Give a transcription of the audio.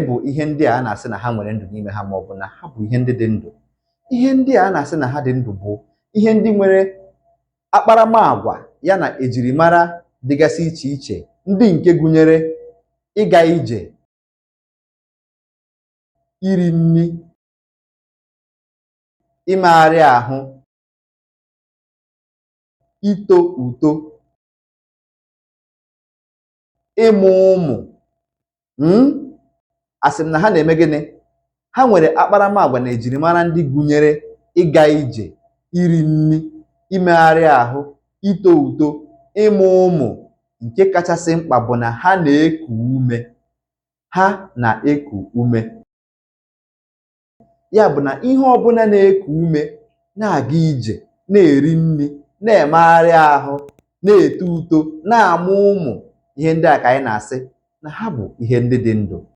bụ ihe ndị a na-asị na ha nwere ndụ n'ime ha, ma ọ bụ na ha bụ ihe ndị dị ndụ? Ihe ndị a na-asị na ha dị ndụ bụ ihe ndị nwere akparamagwa ya na ejirimara dịgasị iche iche, ndị nke gụnyere ịga ije, iri nri, imegharị ahụ, ito uto, ịmụ ụmụ. Asị m na ha na-eme gịnị? Ha nwere akparamagwa na ejirimara ndị gụnyere ịga ije, iri nri, imegharị ahụ, ito uto, ịmụ ụmụ. Nke kachasị mkpa bụ na ha na-eku ume. Ha na-eku ume. Ya bụ na ihe ọbụla na-eku ume, na-aga ije, na-eri nri, na-emegharị ahụ, na-eto uto, na-amụ ụmụ, ihe ndị a ka anyị na-asị na ha bụ ihe ndị dị ndụ.